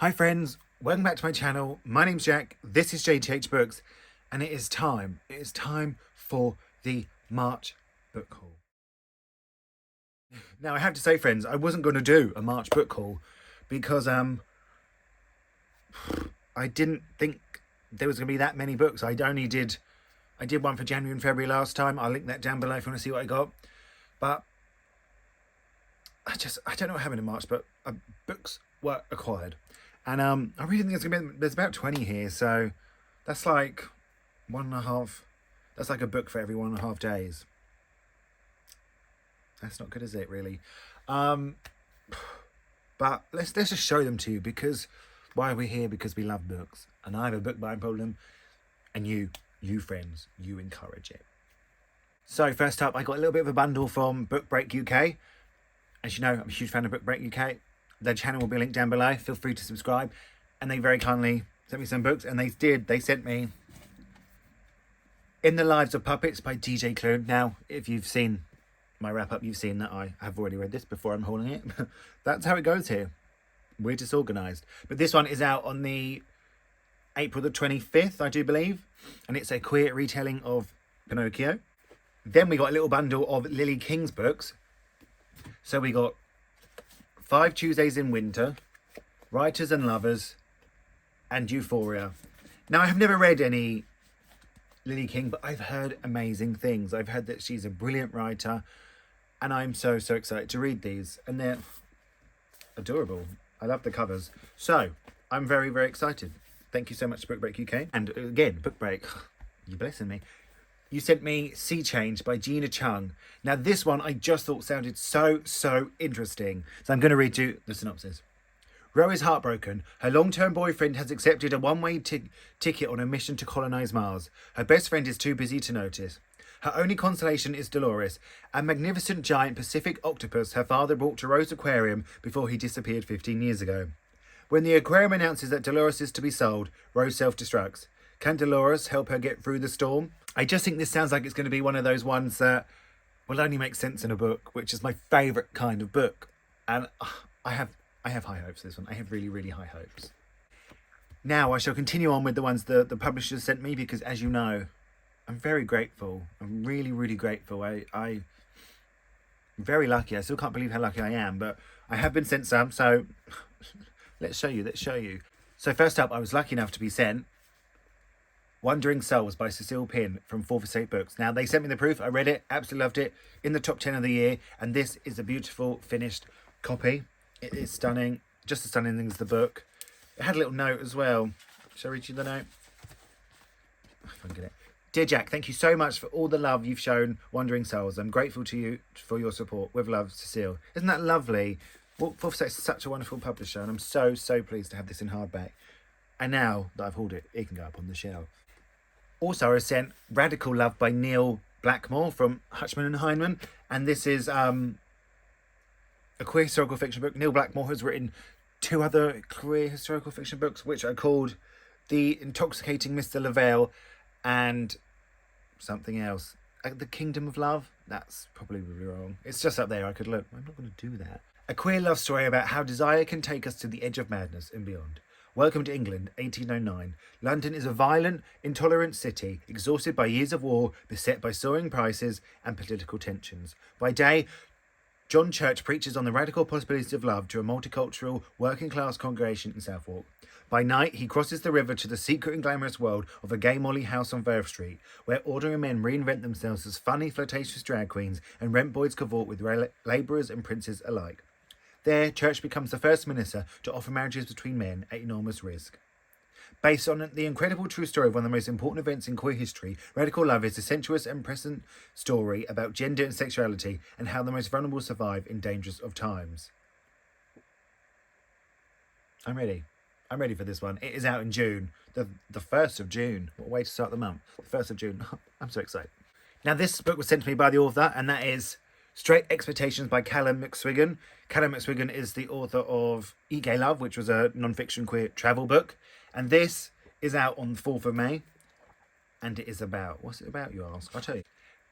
Hi friends, welcome back to my channel. My name's Jack, this is Jthbooks, and it is time for the March book haul. Now I have to say friends, I wasn't going to do a March book haul because I didn't think there was going to be that many books. I did one for January and February last time. I'll link that down below if you want to see what I got. But I don't know what happened in March, but books were acquired. And I really think there's about 20 here, so that's like that's like a book for every 1.5 days. That's not good, is it, really? But let's just show them to you, because why are we here? Because we love books, and I have a book buying problem, and you friends, you encourage it. So first up, I got a little bit of a bundle from Book Break UK. As you know, I'm a huge fan of Book Break UK. Their channel will be linked down below. Feel free to subscribe. And they very kindly sent me some books. And they sent me In the Lives of Puppets by DJ Clune. Now, if you've seen my wrap-up, you've seen that I have already read this before I'm hauling it. That's how it goes here. We're disorganised. But this one is out on the April the 25th, I do believe. And it's a queer retelling of Pinocchio. Then we got a little bundle of Lily King's books. So we got 5 Tuesdays in Winter, Writers and Lovers, and Euphoria. Now, I have never read any Lily King, but I've heard amazing things. I've heard that she's a brilliant writer, and I'm so excited to read these. And they're adorable. I love the covers. So, I'm very excited. Thank you so much to Book Break UK. And again, Book Break, you're blessing me. You sent me Sea Change by Gina Chung. Now this one I just thought sounded so interesting. So I'm going to read you the synopsis. Ro is heartbroken. Her long-term boyfriend has accepted a one-way ticket on a mission to colonize Mars. Her best friend is too busy to notice. Her only consolation is Dolores, a magnificent giant Pacific octopus her father brought to Ro's aquarium before he disappeared 15 years ago. When the aquarium announces that Dolores is to be sold, Ro self-destructs. Can Dolores help her get through the storm? I just think this sounds like it's going to be one of those ones that will only make sense in a book, which is my favourite kind of book. And I have high hopes for this one. I have really high hopes. Now I shall continue on with the ones the publishers sent me, because as you know, I'm very grateful. I'm really grateful. I'm very lucky. I still can't believe how lucky I am, but I have been sent some, so let's show you. So first up, I was lucky enough to be sent Wandering Souls by Cecile Pin from 4th Estate Books. Now, they sent me the proof. I read it, absolutely loved it. In the top 10 of the year. And this is a beautiful, finished copy. It is stunning. Just as stunning as the book. It had a little note as well. Shall I read you the note? If I can get it. Dear Jack, thank you so much for all the love you've shown Wandering Souls. I'm grateful to you for your support. With love, Cecile. Isn't that lovely? Well, 4th Estate is such a wonderful publisher. And I'm so pleased to have this in hardback. And now that I've hauled it, it can go up on the shelf. Also, I was sent Radical Love by Neil Blackmore from Hutchman and Heinemann. And this is a queer historical fiction book. Neil Blackmore has written 2 other queer historical fiction books, which are called The Intoxicating Mr. Lavelle and something else. The Kingdom of Love? That's probably really wrong. It's just up there. I could look. I'm not going to do that. A queer love story about how desire can take us to the edge of madness and beyond. Welcome to England, 1809. London is a violent, intolerant city, exhausted by years of war, beset by soaring prices and political tensions. By day, John Church preaches on the radical possibilities of love to a multicultural, working-class congregation in Southwark. By night, he crosses the river to the secret and glamorous world of a gay molly house on Verve Street, where ordinary men reinvent themselves as funny, flirtatious drag queens, and rent boys cavort with labourers and princes alike. There, Church becomes the first minister to offer marriages between men at enormous risk. Based on the incredible true story of one of the most important events in queer history, Radical Love is a sensuous and present story about gender and sexuality and how the most vulnerable survive in dangers of times. I'm ready. I'm ready for this one. It is out in June. The 1st of June. What a way to start the month. The 1st of June. I'm so excited. Now, this book was sent to me by the author, and that is Straight Expectations by Callum McSwiggan. Callum McSwiggan is the author of Eat Gay Love, which was a non-fiction queer travel book. And this is out on the 4th of May. And it is about... What's it about, you ask? I'll tell you.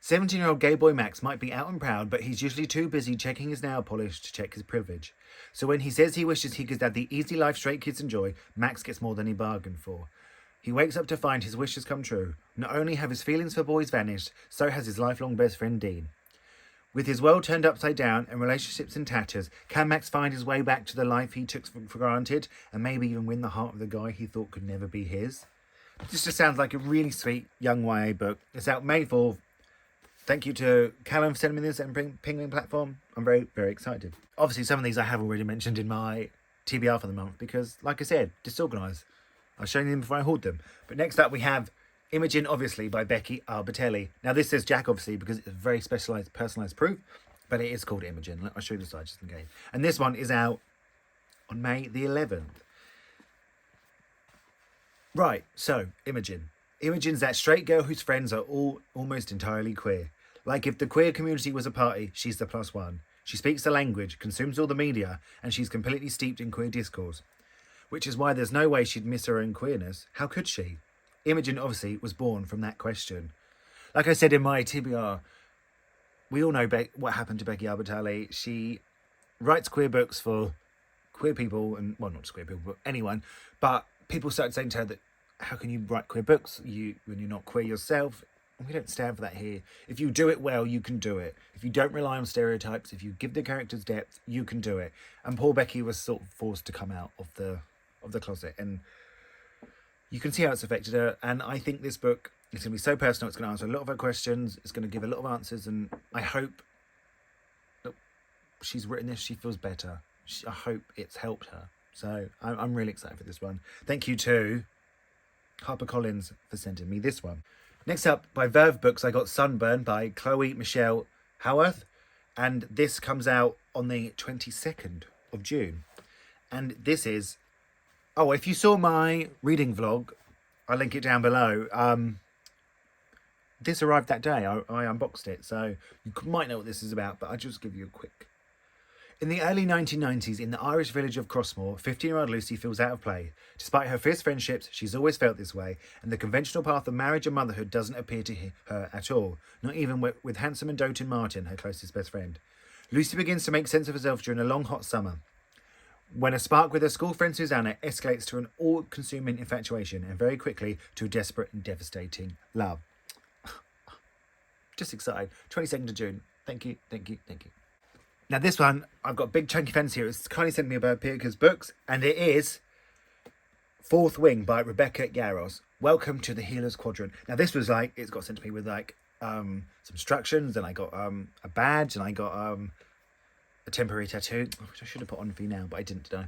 17-year-old gay boy Max might be out and proud, but he's usually too busy checking his nail polish to check his privilege. So when he says he wishes he could have the easy life straight kids enjoy, Max gets more than he bargained for. He wakes up to find his wishes come true. Not only have his feelings for boys vanished, so has his lifelong best friend Dean. With his world turned upside down and relationships in tatters, can Max find his way back to the life he took for granted, and maybe even win the heart of the guy he thought could never be his? This just sounds like a really sweet young YA book. It's out May 4th. Thank you to Callum for sending me this and Penguin platform. I'm very, very excited. Obviously, some of these I have already mentioned in my TBR for the month because, like I said, disorganised. I was showing them before I hauled them. But next up we have Imogen, obviously, by Becky Arbatelli. Now, this says Jack, obviously, because it's a very specialised, personalised proof, but it is called Imogen. I'll show you the side just in case. And this one is out on May the 11th. Right, so, Imogen. Imogen's that straight girl whose friends are all almost entirely queer. Like if the queer community was a party, she's the plus one. She speaks the language, consumes all the media, and she's completely steeped in queer discourse. Which is why there's no way she'd miss her own queerness. How could she? Imogen, obviously, was born from that question. Like I said in my TBR, we all know what happened to Becky Arbatelli. She writes queer books for queer people, and well, not just queer people, but anyone. But people started saying to her that, how can you write queer books when you're not queer yourself? And we don't stand for that here. If you do it well, you can do it. If you don't rely on stereotypes, if you give the characters depth, you can do it. And poor Becky was sort of forced to come out of the closet, and you can see how it's affected her. And I think this book is going to be so personal. It's going to answer a lot of her questions. It's going to give a lot of answers, and I hope that she's written this, she feels better. I hope it's helped her. So I'm really excited for this one. Thank you to HarperCollins for sending me this one. Next up, by Verve Books, I got Sunburn by Chloe Michelle Howarth, and this comes out on the 22nd of June. And this is, oh, if you saw my reading vlog, I'll link it down below. This arrived that day. I unboxed it, so you might know what this is about, but I'll just give you a quick. In the early 1990s, in the Irish village of Crossmore, 15-year-old Lucy feels out of play. Despite her fierce friendships, she's always felt this way, and the conventional path of marriage and motherhood doesn't appeal to her at all, not even with handsome and doting Martin, her closest best friend. Lucy begins to make sense of herself during a long, hot summer, when a spark with her school friend Susanna escalates to an all-consuming infatuation, and very quickly to a desperate and devastating love. Just excited. 22nd of June. Thank you, thank you, thank you. Now this one, I've got big chunky fans here. It's kindly sent me by Pirka's Books, and it is Fourth Wing by Rebecca Yaros. Welcome to the Healer's Quadrant. Now this was like, it's got sent to me with like some instructions, and I got a badge, and I got a temporary tattoo, which I should have put on for you now, but I didn't today.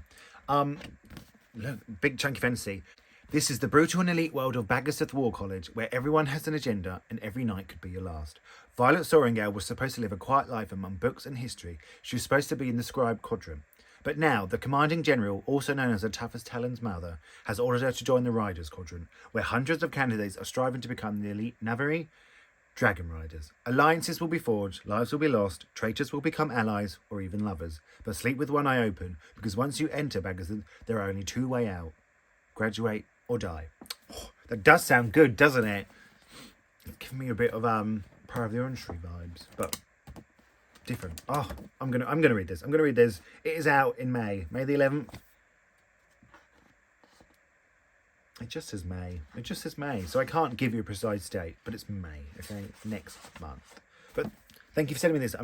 Look, big chunky fantasy. This is the brutal and elite world of Baggersteth War College, where everyone has an agenda and every night could be your last. Violet Soaringale was supposed to live a quiet life among books and history. She was supposed to be in the scribe quadrant. But now, the commanding general, also known as the toughest Talon's mother, has ordered her to join the Riders Quadrant, where hundreds of candidates are striving to become the elite Navari Dragon Riders. Alliances will be forged, lives will be lost, traitors will become allies or even lovers. But sleep with one eye open, because once you enter Baggersteth, there are only two ways out. Graduate or die. Oh, that does sound good, doesn't it? It's giving me a bit of Power of the Orange Tree vibes, but different. Oh, I'm gonna read this. I'm gonna read this. It is out in May the 11th. It just says May. It just says May. So I can't give you a precise date, but it's May. Okay, next month. But thank you for sending me this.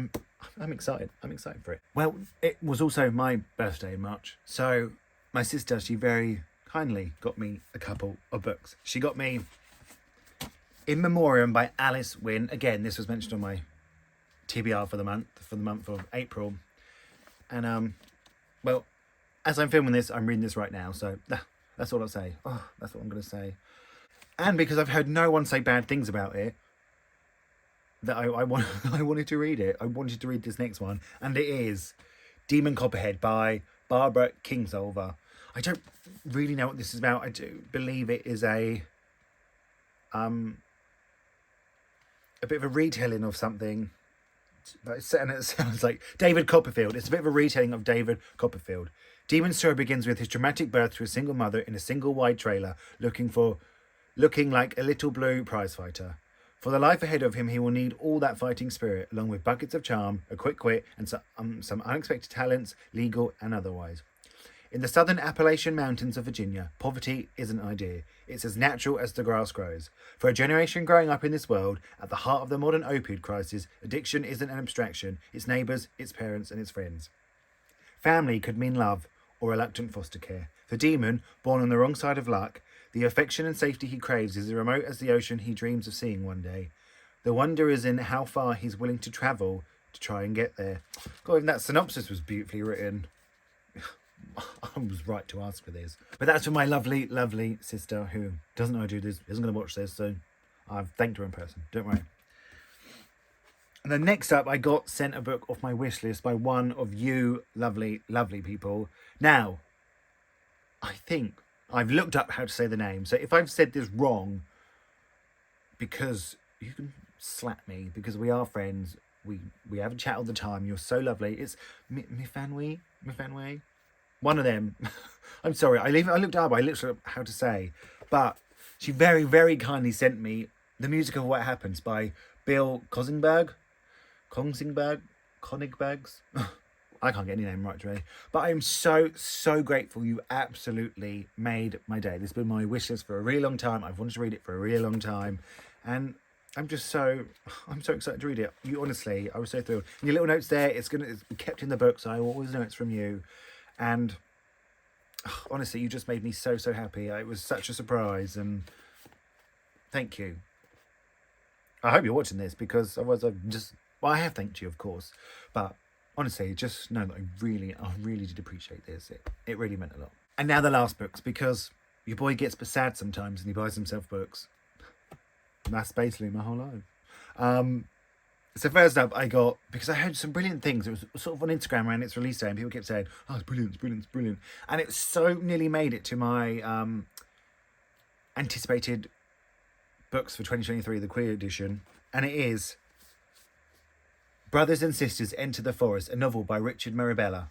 I'm excited. I'm excited for it. Well, it was also my birthday in March, so my sister, she very kindly got me a couple of books. She got me In Memoriam by Alice Wynne. Again, this was mentioned on my TBR for the month of April. And well, as I'm filming this, I'm reading this right now, so that's all I'll say. Oh, that's what I'm going to say. And because I've heard no one say bad things about it, that I wanted to read it. I wanted to read this next one, and it is Demon Copperhead by Barbara Kingsolver. I don't really know what this is about. I do believe it is a bit of a retelling of something. But it sounds like David Copperfield. It's a bit of a retelling of David Copperfield. Demon's story begins with his dramatic birth to a single mother in a single wide trailer, looking like a little blue prizefighter. For the life ahead of him, he will need all that fighting spirit, along with buckets of charm, a quick wit, and some unexpected talents, legal and otherwise. In the southern Appalachian Mountains of Virginia, poverty isn't an idea. It's as natural as the grass grows. For a generation growing up in this world, at the heart of the modern opioid crisis, addiction isn't an abstraction. It's neighbours, its parents, and its friends. Family could mean love or reluctant foster care. For Demon, born on the wrong side of luck, the affection and safety he craves is as remote as the ocean he dreams of seeing one day. The wonder is in how far he's willing to travel to try and get there. God, even that synopsis was beautifully written. I was right to ask for this. But that's for my lovely, lovely sister who doesn't know I do this, isn't going to watch this, so I've thanked her in person. Don't worry. And then next up, I got sent a book off my wish list by one of you lovely, lovely people. Now, I think I've looked up how to say the name, so if I've said this wrong, because you can slap me, because we are friends, we have a chat all the time, you're so lovely. It's Mifanwe? One of them. I'm sorry, I looked up, I looked up how to say, but she very, very kindly sent me The Music of What Happens by Bill Konsingberg. I can't get any name right today. But I'm so, so grateful. You absolutely made my day. This has been my wish list for a really long time. I've wanted to read it for a really long time. And I'm so excited to read it. You honestly, I was so thrilled. And your little notes there, it's kept in the book, so I always know it's from you. And honestly, you just made me so, so happy. It was such a surprise, and thank you. I hope you're watching this, because otherwise I have thanked you, of course. But honestly, just know that I really did appreciate this. It really meant a lot. And now the last books, because your boy gets sad sometimes and he buys himself books. And that's basically my whole life. So first up, I got, because I heard some brilliant things. It was sort of on Instagram around its release day, and people kept saying, oh, it's brilliant. And it so nearly made it to my anticipated books for 2023, the queer edition. And it is Brothers and Sisters Enter the Forest, a novel by Richard Marabella.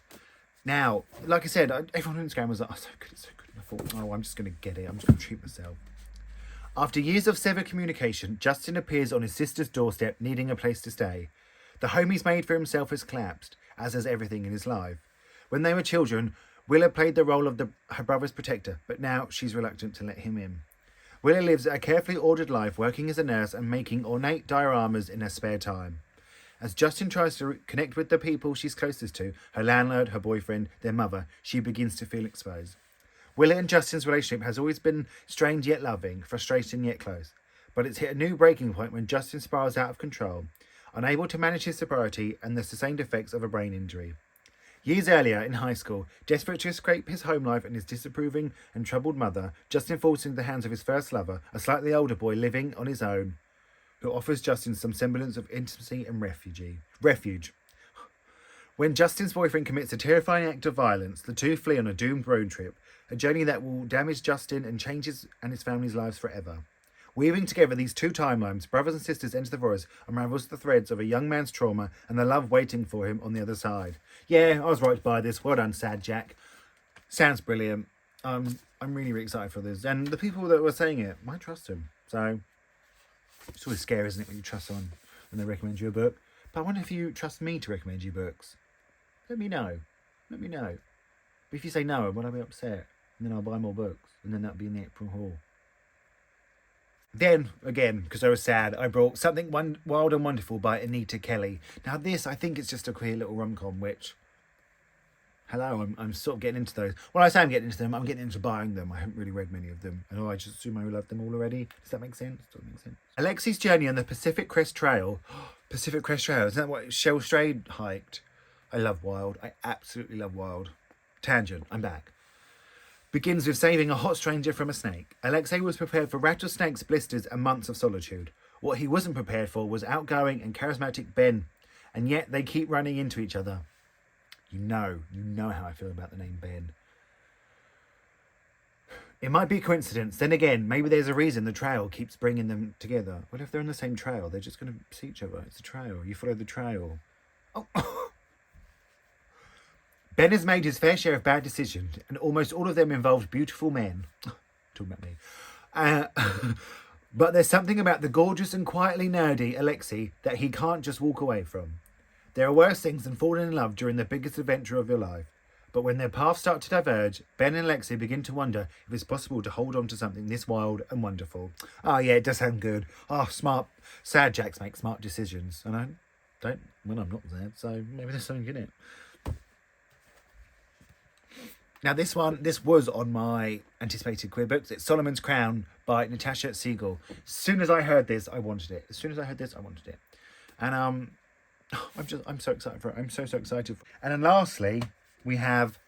Now, like I said, everyone on Instagram was like, oh, so good. And I thought, oh, I'm just going to get it. I'm just going to treat myself. After years of severed communication, Justin appears on his sister's doorstep, needing a place to stay. The home he's made for himself has collapsed, as has everything in his life. When they were children, Willa played the role of her brother's protector, but now she's reluctant to let him in. Willa lives a carefully ordered life, working as a nurse and making ornate dioramas in her spare time. As Justin tries to connect with the people she's closest to, her landlord, her boyfriend, their mother, she begins to feel exposed. Willa and Justin's relationship has always been strained yet loving, frustrating yet close. But it's hit a new breaking point when Justin spirals out of control, unable to manage his sobriety and the sustained effects of a brain injury. Years earlier, in high school, desperate to escape his home life and his disapproving and troubled mother, Justin falls into the hands of his first lover, a slightly older boy living on his own, who offers Justin some semblance of intimacy and refuge. When Justin's boyfriend commits a terrifying act of violence, the two flee on a doomed road trip, a journey that will damage Justin and change his and his family's lives forever. Weaving together these two timelines, Brothers and Sisters Enter the Forest unravels the threads of a young man's trauma and the love waiting for him on the other side. Yeah, I was right to buy this. Well done, Sad Jack. Sounds brilliant. I'm really, really excited for this. And the people that were saying it, I trust them. So it's always scary, isn't it, when you trust someone when they recommend you a book? But I wonder if you trust me to recommend you books. Let me know. But if you say no, will I be upset? And then I'll buy more books. And then that'll be in the April haul. Then, again, because I was sad, I brought Something Wild and Wonderful by Anita Kelly. Now this, I think it's just a queer little rom-com, which, hello, I'm sort of getting into those. When I say I'm getting into them, I'm getting into buying them. I haven't really read many of them. And I just assume I love them all already. Does that make sense? Does that make sense? Alexi's journey on the Pacific Crest Trail. Pacific Crest Trail, isn't that what Shel Strayed hiked? I love Wild. I absolutely love Wild. Tangent, I'm back. Begins with saving a hot stranger from a snake. Alexei was prepared for rattlesnakes, blisters, and months of solitude. What he wasn't prepared for was outgoing and charismatic Ben, and yet they keep running into each other. You know how I feel about the name Ben. It might be a coincidence. Then again, maybe there's a reason the trail keeps bringing them together. Well, if they're on the same trail, they're just going to see each other. It's a trail. You follow the trail. Oh. Ben has made his fair share of bad decisions, and almost all of them involved beautiful men. Talking about me. But there's something about the gorgeous and quietly nerdy Alexei that he can't just walk away from. There are worse things than falling in love during the biggest adventure of your life. But when their paths start to diverge, Ben and Alexei begin to wonder if it's possible to hold on to something this wild and wonderful. Oh yeah, it does sound good. Oh, smart. Sad Jacks make smart decisions. And I don't, when I'm not sad, so maybe there's something in it. Now this was on my anticipated queer books. It's Solomon's Crown by Natasha Siegel. As soon as I heard this, I wanted it. And I'm so excited for it. I'm so excited. And then lastly, we have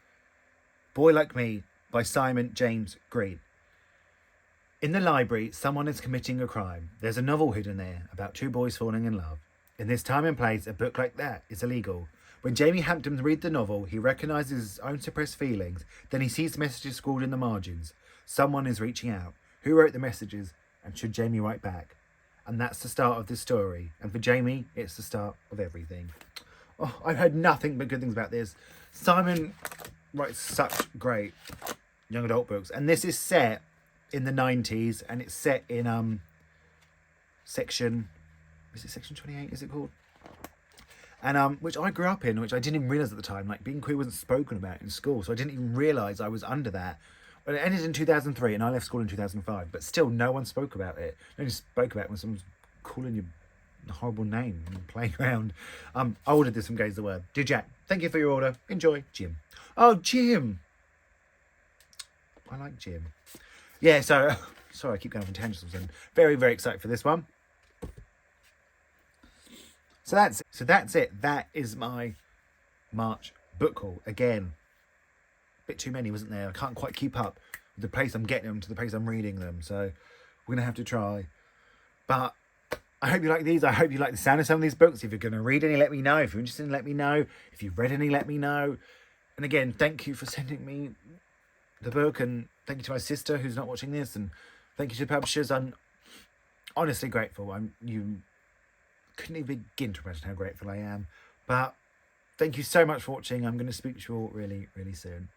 Boy Like Me by Simon James Green. In the library, someone is committing a crime. There's a novel hidden there about two boys falling in love. In this time and place, a book like that is illegal. When Jamie Hampton reads the novel, he recognises his own suppressed feelings. Then he sees messages scrawled in the margins. Someone is reaching out. Who wrote the messages? And should Jamie write back? And that's the start of this story. And for Jamie, it's the start of everything. Oh, I've heard nothing but good things about this. Simon writes such great young adult books. And this is set in the 90s. And it's set in section 28, is it called? And which I grew up in, which I didn't even realise at the time. Like, being queer wasn't spoken about in school, so I didn't even realise I was under that. But it ended in 2003, and I left school in 2005. But still, no one spoke about it. No one spoke about it when someone's calling you a horrible name in the playground. I ordered this from Gaze the Word. Dear Jack, thank you for your order. Enjoy, Jim. Oh, Jim. I like Jim. Yeah, so sorry, I keep going off on tangents. I'm very, very excited for this one. So that's it. That is my March book haul. Again, a bit too many, wasn't there? I can't quite keep up with the pace I'm getting them to the pace I'm reading them. So we're going to have to try. But I hope you like these. I hope you like the sound of some of these books. If you're going to read any, let me know. If you're interested, let me know. If you've read any, let me know. And again, thank you for sending me the book. And thank you to my sister who's not watching this. And thank you to the publishers. I'm honestly grateful. You couldn't even begin to imagine how grateful I am. But thank you so much for watching. I'm going to speak to you all really, really soon.